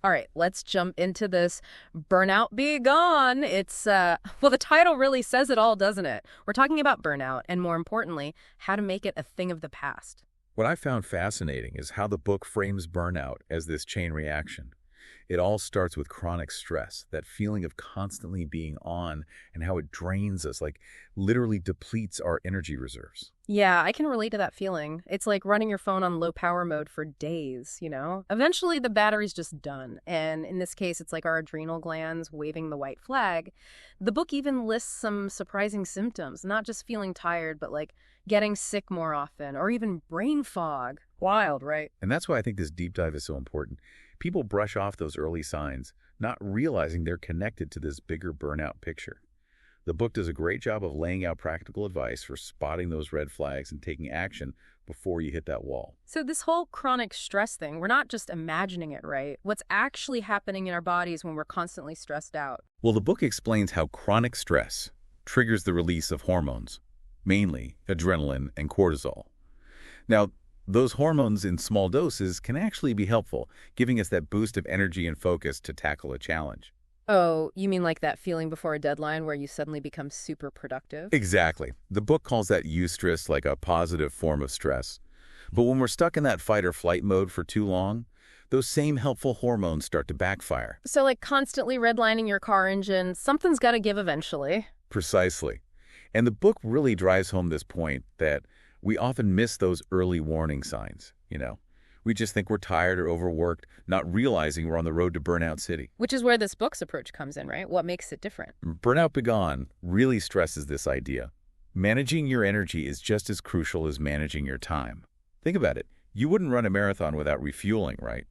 All right, let's jump into this Burnout Begone. Well, the title really says it all, doesn't it? We're talking about burnout and, more importantly, how to make it a thing of the past. What I found fascinating is how the book frames burnout as this chain reaction. It all starts with chronic stress, that feeling of constantly being on and how it drains us, like literally depletes our energy reserves. Yeah, I can relate to that feeling. It's like running your phone on low power mode for days, you know? Eventually, the battery's just done. And in this case, it's like our adrenal glands waving the white flag. The book even lists some surprising symptoms, not just feeling tired, but like getting sick more often or even brain fog. Wild, right? And that's why I think this deep dive is so important. People brush off those early signs, not realizing they're connected to this bigger burnout picture. The book does a great job of laying out practical advice for spotting those red flags and taking action before you hit that wall. So this whole chronic stress thing, we're not just imagining it, right? What's actually happening in our bodies when we're constantly stressed out? Well, the book explains how chronic stress triggers the release of hormones, mainly adrenaline and cortisol. Now, those hormones in small doses can actually be helpful, giving us that boost of energy and focus to tackle a challenge. Oh, you mean like that feeling before a deadline where you suddenly become super productive? Exactly. The book calls that eustress like a positive form of stress. But when we're stuck in that fight or flight mode for too long, those same helpful hormones start to backfire. So like constantly redlining your car engine, something's got to give eventually. Precisely. And the book really drives home this point that we often miss those early warning signs. We just think we're tired or overworked, not realizing we're on the road to Burnout City. Which is where this book's approach comes in, right? What makes it different? Burnout Begone really stresses this idea. Managing your energy is just as crucial as managing your time. Think about it. You wouldn't run a marathon without refueling, right?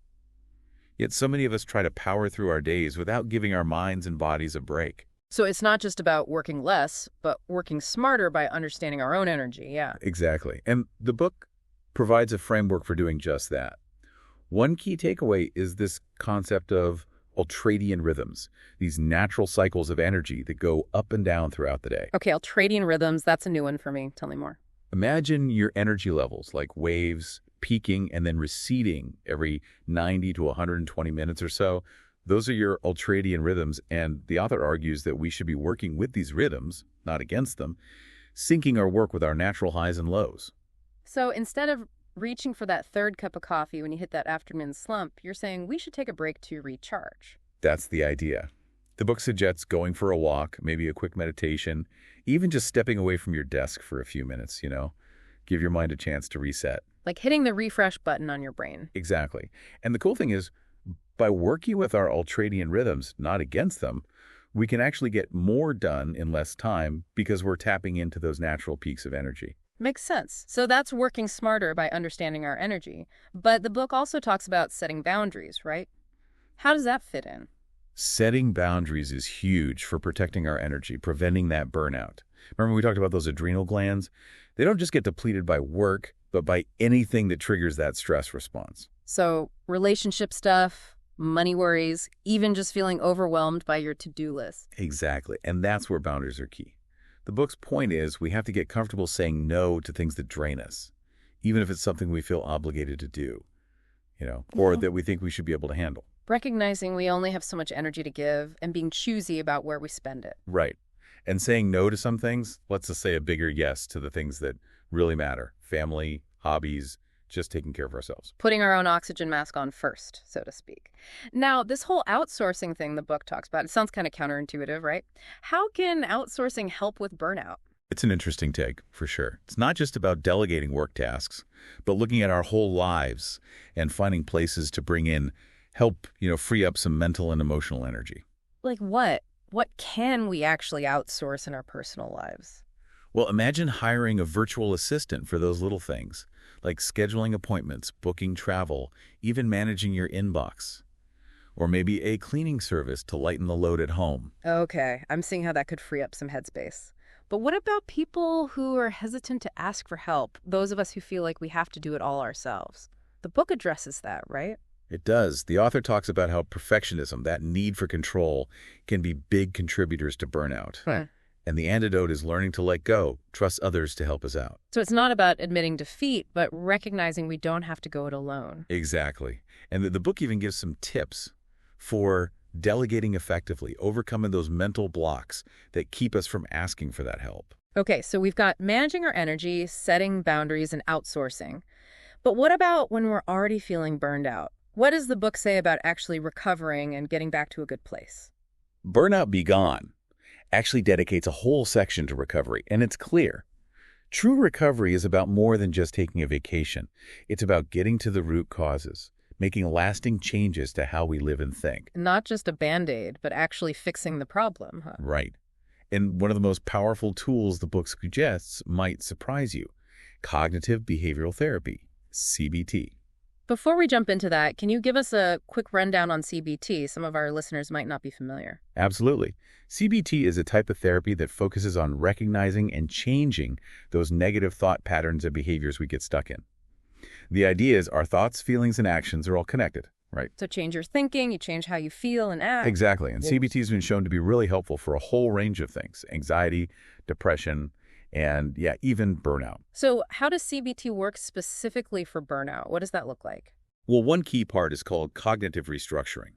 Yet so many of us try to power through our days without giving our minds and bodies a break. So it's not just about working less, but working smarter by understanding our own energy, yeah. Exactly. And the book provides a framework for doing just that. One key takeaway is this concept of ultradian rhythms, these natural cycles of energy that go up and down throughout the day. Okay, ultradian rhythms, that's a new one for me. Tell me more. Imagine your energy levels like waves peaking and then receding every 90 to 120 minutes or so. Those are your ultradian rhythms, and the author argues that we should be working with these rhythms, not against them, syncing our work with our natural highs and lows. So instead of reaching for that third cup of coffee when you hit that afternoon slump, you're saying we should take a break to recharge. That's the idea. The book suggests going for a walk, maybe a quick meditation, even just stepping away from your desk for a few minutes. Give your mind a chance to reset. Like hitting the refresh button on your brain. Exactly. And the cool thing is, by working with our ultradian rhythms, not against them, we can actually get more done in less time because we're tapping into those natural peaks of energy. Makes sense. So that's working smarter by understanding our energy. But the book also talks about setting boundaries, right? How does that fit in? Setting boundaries is huge for protecting our energy, preventing that burnout. Remember we talked about those adrenal glands? They don't just get depleted by work, but by anything that triggers that stress response. So relationship stuff, money worries, even just feeling overwhelmed by your to-do list. Exactly. And that's where boundaries are key. The book's point is we have to get comfortable saying no to things that drain us, even if it's something we feel obligated to do, or that we think we should be able to handle. Recognizing we only have so much energy to give and being choosy about where we spend it. Right. And saying no to some things lets us say a bigger yes to the things that really matter. Family, hobbies, just taking care of ourselves. Putting our own oxygen mask on first, so to speak. Now, this whole outsourcing thing the book talks about, it sounds kind of counterintuitive, right? How can outsourcing help with burnout? It's an interesting take, for sure. It's not just about delegating work tasks, but looking at our whole lives and finding places to bring in help, free up some mental and emotional energy. Like what? What can we actually outsource in our personal lives? Well, imagine hiring a virtual assistant for those little things, like scheduling appointments, booking travel, even managing your inbox. Or maybe a cleaning service to lighten the load at home. Okay, I'm seeing how that could free up some headspace. But what about people who are hesitant to ask for help, those of us who feel like we have to do it all ourselves? The book addresses that, right? It does. The author talks about how perfectionism, that need for control, can be big contributors to burnout. Right. And the antidote is learning to let go, trust others to help us out. So it's not about admitting defeat, but recognizing we don't have to go it alone. Exactly. And the book even gives some tips. for delegating effectively, overcoming those mental blocks that keep us from asking for that help. Okay, so we've got managing our energy, setting boundaries, and outsourcing. But what about when we're already feeling burned out? What does the book say about actually recovering and getting back to a good place? Burnout Begone actually dedicates a whole section to recovery, and it's clear. True recovery is about more than just taking a vacation. It's about getting to the root causes, making lasting changes to how we live and think. Not just a Band-Aid, but actually fixing the problem, huh? Right. And one of the most powerful tools the book suggests might surprise you: cognitive behavioral therapy, CBT. Before we jump into that, can you give us a quick rundown on CBT? Some of our listeners might not be familiar. Absolutely. CBT is a type of therapy that focuses on recognizing and changing those negative thought patterns and behaviors we get stuck in. The idea is our thoughts, feelings, and actions are all connected, right? So change your thinking, you change how you feel and act. Exactly. And CBT has been shown to be really helpful for a whole range of things: anxiety, depression, and even burnout. So how does CBT work specifically for burnout? What does that look like? Well, one key part is called cognitive restructuring.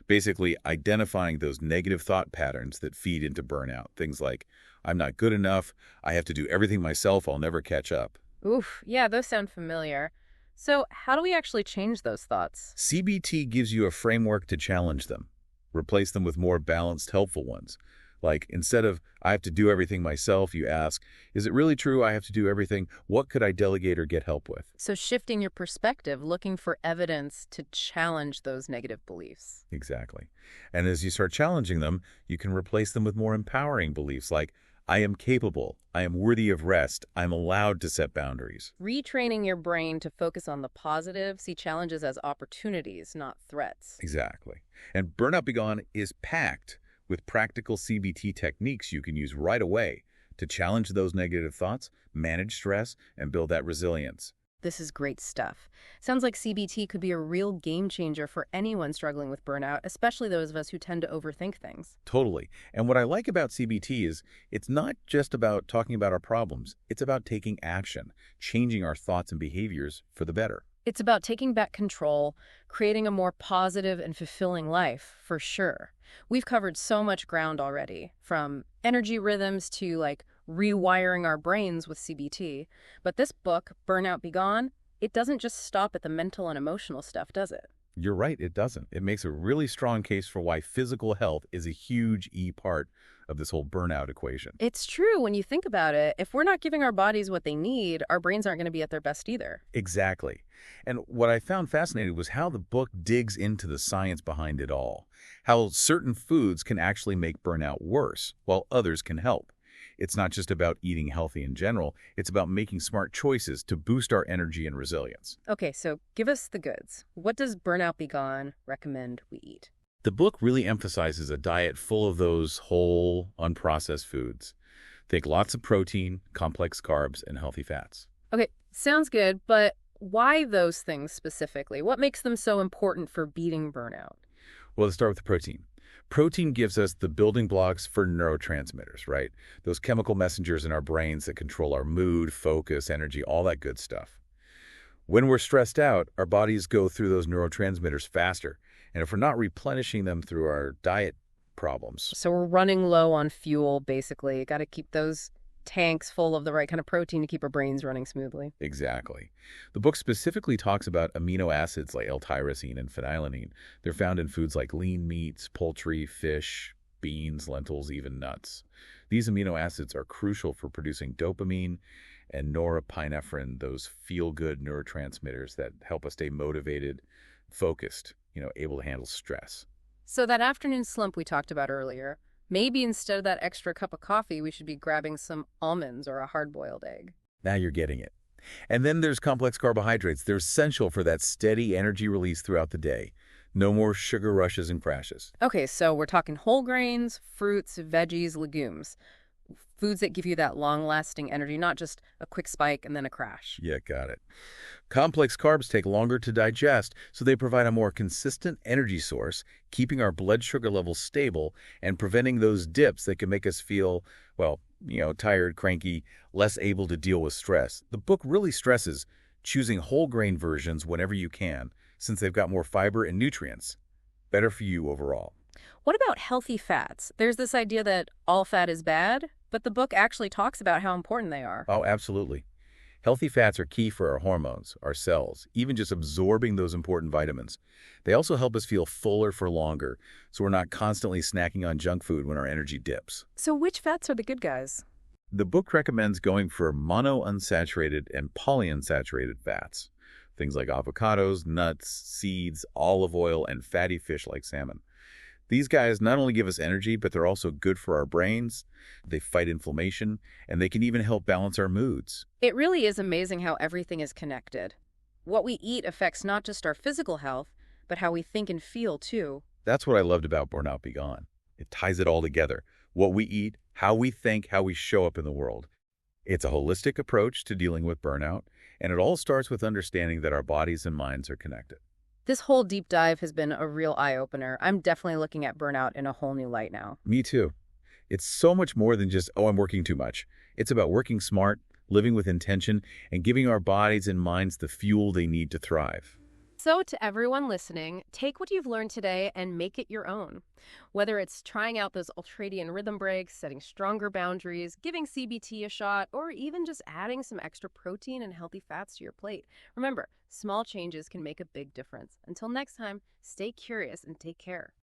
Basically, identifying those negative thought patterns that feed into burnout. Things like, I'm not good enough, I have to do everything myself, I'll never catch up. Oof, yeah, those sound familiar. So how do we actually change those thoughts? CBT gives you a framework to challenge them. Replace them with more balanced, helpful ones. Like, instead of, I have to do everything myself, you ask, is it really true I have to do everything? What could I delegate or get help with? So shifting your perspective, looking for evidence to challenge those negative beliefs. Exactly. And as you start challenging them, you can replace them with more empowering beliefs like, I am capable, I am worthy of rest, I'm allowed to set boundaries. Retraining your brain to focus on the positive, see challenges as opportunities, not threats. Exactly. And Burnout Begone is packed with practical CBT techniques you can use right away to challenge those negative thoughts, manage stress, and build that resilience. This is great stuff. Sounds like CBT could be a real game changer for anyone struggling with burnout, especially those of us who tend to overthink things. Totally. And what I like about CBT is it's not just about talking about our problems. It's about taking action, changing our thoughts and behaviors for the better. It's about taking back control, creating a more positive and fulfilling life, for sure. We've covered so much ground already, from energy rhythms to rewiring our brains with CBT. But this book, Burnout Begone, it doesn't just stop at the mental and emotional stuff, does it? You're right, it doesn't. It makes a really strong case for why physical health is a huge part of this whole burnout equation. It's true when you think about it. If we're not giving our bodies what they need, our brains aren't going to be at their best either. Exactly. And what I found fascinating was how the book digs into the science behind it all. How certain foods can actually make burnout worse, while others can help. It's not just about eating healthy in general. It's about making smart choices to boost our energy and resilience. Okay, so give us the goods. What does Burnout Begone recommend we eat? The book really emphasizes a diet full of those whole, unprocessed foods. Think lots of protein, complex carbs, and healthy fats. Okay, sounds good, but why those things specifically? What makes them so important for beating burnout? Well, let's start with the protein. Protein gives us the building blocks for neurotransmitters, right? Those chemical messengers in our brains that control our mood, focus, energy, all that good stuff. When we're stressed out, our bodies go through those neurotransmitters faster. And if we're not replenishing them through our diet problems. So we're running low on fuel, basically. Got to keep those tanks full of the right kind of protein to keep our brains running smoothly. Exactly. The book specifically talks about amino acids like L-tyrosine and phenylalanine. They're found in foods like lean meats, poultry, fish, beans, lentils, even nuts. These amino acids are crucial for producing dopamine and norepinephrine, those feel-good neurotransmitters that help us stay motivated, focused, able to handle stress. So that afternoon slump we talked about earlier, maybe instead of that extra cup of coffee, we should be grabbing some almonds or a hard-boiled egg. Now you're getting it. And then there's complex carbohydrates. They're essential for that steady energy release throughout the day. No more sugar rushes and crashes. Okay, so we're talking whole grains, fruits, veggies, legumes. Foods that give you that long-lasting energy, not just a quick spike and then a crash. Yeah, got it. Complex carbs take longer to digest, so they provide a more consistent energy source, keeping our blood sugar levels stable and preventing those dips that can make us feel, tired, cranky, less able to deal with stress. The book really stresses choosing whole grain versions whenever you can, since they've got more fiber and nutrients. better for you overall. What about healthy fats? There's this idea that all fat is bad, but the book actually talks about how important they are. Oh, absolutely. Healthy fats are key for our hormones, our cells, even just absorbing those important vitamins. They also help us feel fuller for longer, so we're not constantly snacking on junk food when our energy dips. So which fats are the good guys? The book recommends going for monounsaturated and polyunsaturated fats, things like avocados, nuts, seeds, olive oil, and fatty fish like salmon. These guys not only give us energy, but they're also good for our brains. They fight inflammation, and they can even help balance our moods. It really is amazing how everything is connected. What we eat affects not just our physical health, but how we think and feel, too. That's what I loved about Burnout Begone. It ties it all together. What we eat, how we think, how we show up in the world. It's a holistic approach to dealing with burnout, and it all starts with understanding that our bodies and minds are connected. This whole deep dive has been a real eye-opener. I'm definitely looking at burnout in a whole new light now. Me too. It's so much more than just, oh, I'm working too much. It's about working smart, living with intention, and giving our bodies and minds the fuel they need to thrive. So to everyone listening, take what you've learned today and make it your own. Whether it's trying out those ultradian rhythm breaks, setting stronger boundaries, giving CBT a shot, or even just adding some extra protein and healthy fats to your plate. Remember, small changes can make a big difference. Until next time, stay curious and take care.